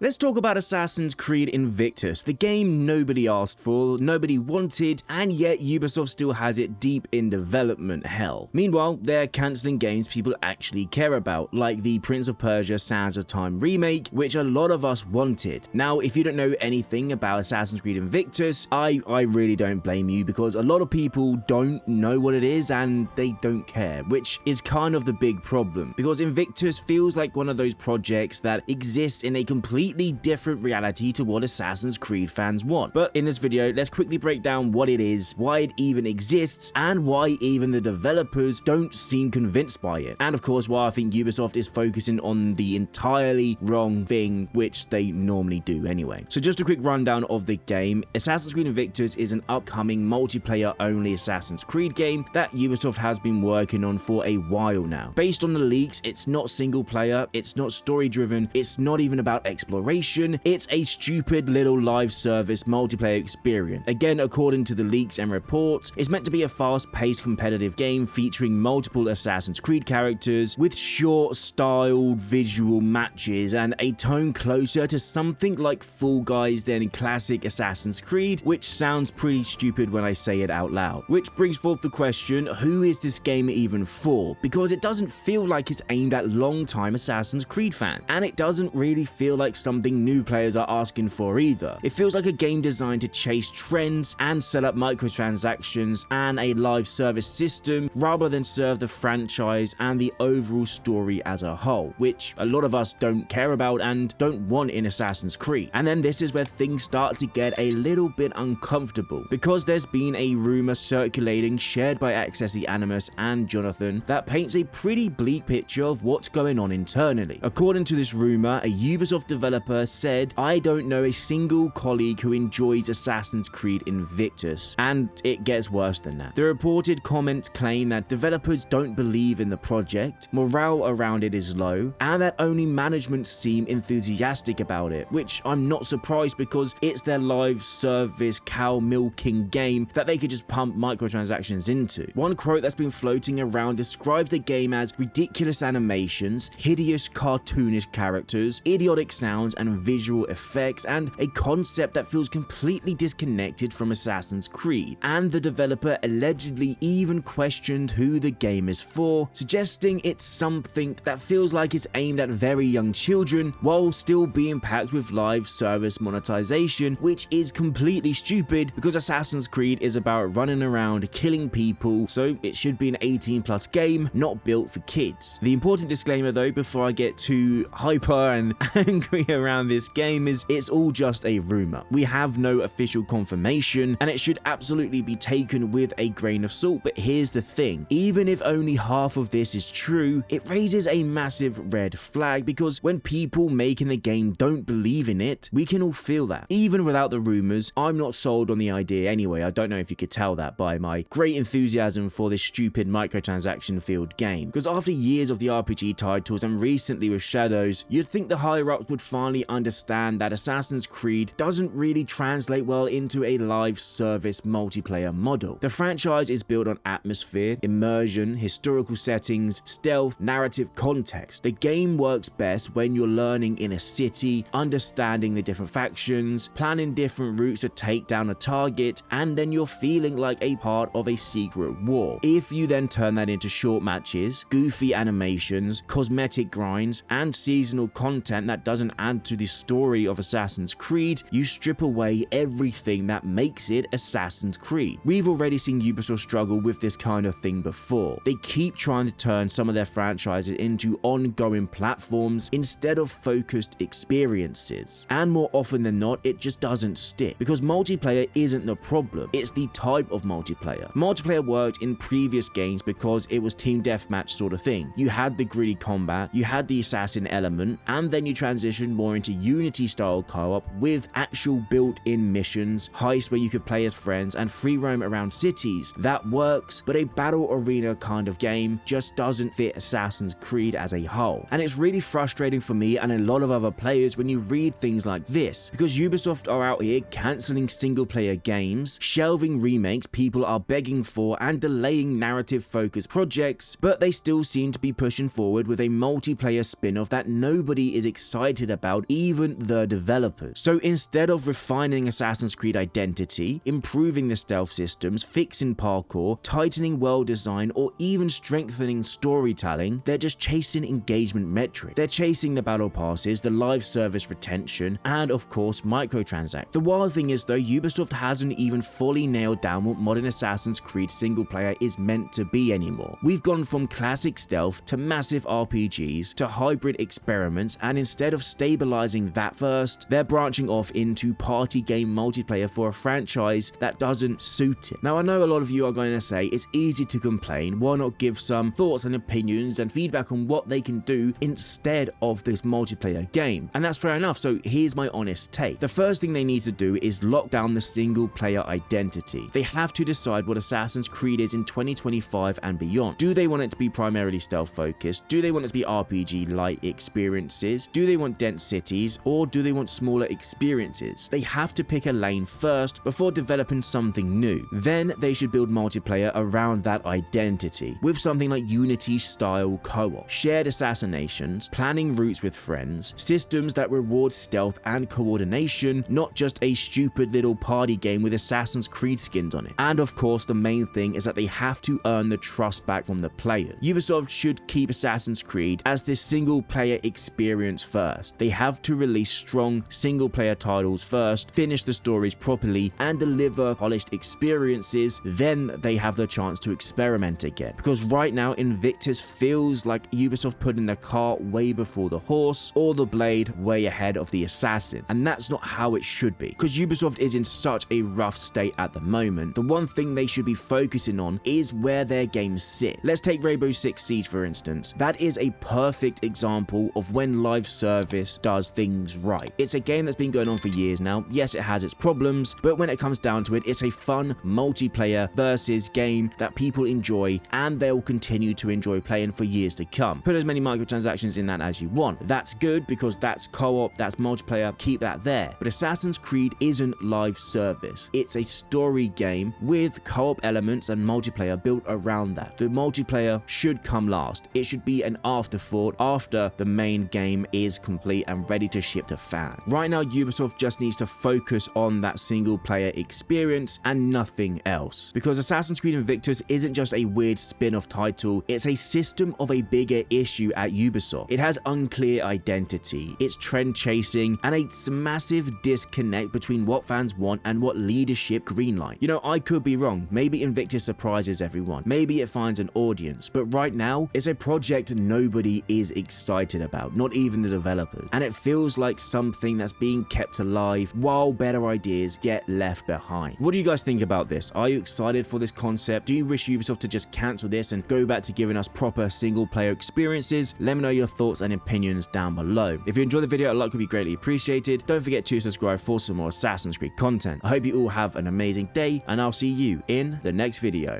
Let's talk about Assassin's Creed Invictus, the game nobody asked for, nobody wanted, and yet Ubisoft still has it deep in development hell. Meanwhile, they're cancelling games people actually care about, like the Prince of Persia Sands of Time remake, which a lot of us wanted. Now, if you don't know anything about Assassin's Creed Invictus, I really don't blame you, because a lot of people don't know what it is and they don't care, which is kind of the big problem, because Invictus feels like one of those projects that exists in a completely different reality to what Assassin's Creed fans want. But in this video, let's quickly break down what it is, why it even exists, and why even the developers don't seem convinced by it. And of course, why I think Ubisoft is focusing on the entirely wrong thing, which they normally do anyway. So just a quick rundown of the game. Assassin's Creed Invictus is an upcoming multiplayer-only Assassin's Creed game that Ubisoft has been working on for a while now. Based on the leaks, it's not single player, it's not story-driven, it's not even about exploration, it's a stupid little live service multiplayer experience. Again, according to the leaks and reports, it's meant to be a fast-paced competitive game featuring multiple Assassin's Creed characters with short, styled visual matches and a tone closer to something like Fall Guys than classic Assassin's Creed, which sounds pretty stupid when I say it out loud. Which brings forth the question, who is this game even for? Because it doesn't feel like it's aimed at long-time Assassin's Creed fans, and it doesn't really feel like something new players are asking for either. It feels like a game designed to chase trends and set up microtransactions and a live service system rather than serve the franchise and the overall story as a whole, which a lot of us don't care about and don't want in Assassin's Creed. And then this is where things start to get a little bit uncomfortable, because there's been a rumor circulating shared by Accessi Animus and Jonathan that paints a pretty bleak picture of what's going on internally. According to this rumor, a Ubisoft developer said, "I don't know a single colleague who enjoys Assassin's Creed Invictus," and it gets worse than that. The reported comments claim that developers don't believe in the project, morale around it is low, and that only management seem enthusiastic about it, which I'm not surprised because it's their live service cow milking game that they could just pump microtransactions into. One quote that's been floating around describes the game as ridiculous animations, hideous cartoonish characters, idiotic sounds and visual effects, and a concept that feels completely disconnected from Assassin's Creed. And the developer allegedly even questioned who the game is for, suggesting it's something that feels like it's aimed at very young children while still being packed with live service monetization, which is completely stupid because Assassin's Creed is about running around killing people, so it should be an 18+ game, not built for kids. The important disclaimer though, before I get too hyper and angry around this game, is it's all just a rumor. We have no official confirmation and it should absolutely be taken with a grain of salt, but here's the thing, even if only half of this is true, it raises a massive red flag, because when people making the game don't believe in it, we can all feel that. Even without the rumors, I'm not sold on the idea anyway. I don't know if you could tell that by my great enthusiasm for this stupid microtransaction filled game, because after years of the RPG titles and recently with Shadows, you'd think the higher ups would finally understand that Assassin's Creed doesn't really translate well into a live service multiplayer model. The franchise is built on atmosphere, immersion, historical settings, stealth, narrative context. The game works best when you're learning in a city, understanding the different factions, planning different routes to take down a target, and then you're feeling like a part of a secret war. If you then turn that into short matches, goofy animations, cosmetic grinds, and seasonal content that doesn't add to the story of Assassin's Creed, you strip away everything that makes it Assassin's Creed. We've already seen Ubisoft struggle with this kind of thing before. They keep trying to turn some of their franchises into ongoing platforms instead of focused experiences. And more often than not, it just doesn't stick, because multiplayer isn't the problem, it's the type of multiplayer. Multiplayer worked in previous games because it was team deathmatch sort of thing. You had the gritty combat, you had the assassin element, and then you transitioned more into Unity style co-op with actual built-in missions, heists where you could play as friends, and free roam around cities. That works, but a battle arena kind of game just doesn't fit Assassin's Creed as a whole. And it's really frustrating for me and a lot of other players when you read things like this, because Ubisoft are out here cancelling single-player games, shelving remakes people are begging for, and delaying narrative-focused projects, but they still seem to be pushing forward with a multiplayer spin-off that nobody is excited about about even the developers. So instead of refining Assassin's Creed identity, improving the stealth systems, fixing parkour, tightening world design, or even strengthening storytelling, they're just chasing engagement metrics. They're chasing the battle passes, the live service retention, and of course microtransactions. The wild thing is though, Ubisoft hasn't even fully nailed down what modern Assassin's Creed single player is meant to be anymore. We've gone from classic stealth to massive RPGs to hybrid experiments, and instead of stabilizing that first, they're branching off into party game multiplayer for a franchise that doesn't suit it. Now I know a lot of you are going to say it's easy to complain, why not give some thoughts and opinions and feedback on what they can do instead of this multiplayer game? And that's fair enough, so here's my honest take. The first thing they need to do is lock down the single player identity. They have to decide what Assassin's Creed is in 2025 and beyond. Do they want it to be primarily stealth focused? Do they want it to be RPG light experiences? Do they want dense cities, or do they want smaller experiences? They have to pick a lane first before developing something new. Then they should build multiplayer around that identity with something like Unity style co-op, shared assassinations, planning routes with friends, systems that reward stealth and coordination, not just a stupid little party game with Assassin's Creed skins on it. And of course the main thing is that they have to earn the trust back from the players. Ubisoft should keep Assassin's Creed as this single player experience first. They have to release strong single player titles first, finish the stories properly, and deliver polished experiences. Then they have the chance to experiment again. Because right now Invictus feels like Ubisoft putting the cart way before the horse, or the blade way ahead of the assassin. And that's not how it should be, because Ubisoft is in such a rough state at the moment. The one thing they should be focusing on is where their games sit. Let's take Rainbow Six Siege for instance. That is a perfect example of when live service does things right. It's a game that's been going on for years now. Yes, it has its problems, but when it comes down to it, it's a fun multiplayer versus game that people enjoy, and they'll continue to enjoy playing for years to come. Put as many microtransactions in that as you want. That's good because that's co-op, that's multiplayer, keep that there. But Assassin's Creed isn't live service. It's a story game with co-op elements and multiplayer built around that. The multiplayer should come last. It should be an afterthought after the main game is complete and ready to ship to fans. Right now, Ubisoft just needs to focus on that single player experience and nothing else. Because Assassin's Creed Invictus isn't just a weird spin-off title, it's a system of a bigger issue at Ubisoft. It has unclear identity, it's trend chasing, and a massive disconnect between what fans want and what leadership greenlight. You know, I could be wrong. Maybe Invictus surprises everyone. Maybe it finds an audience. But right now, it's a project nobody is excited about, not even the developers. And it feels like something that's being kept alive while better ideas get left behind. What do you guys think about this? Are you excited for this concept? Do you wish Ubisoft to just cancel this and go back to giving us proper single player experiences? Let me know your thoughts and opinions down below. If you enjoyed the video, a like would be greatly appreciated. Don't forget to subscribe for some more Assassin's Creed content. I hope you all have an amazing day, and I'll see you in the next video.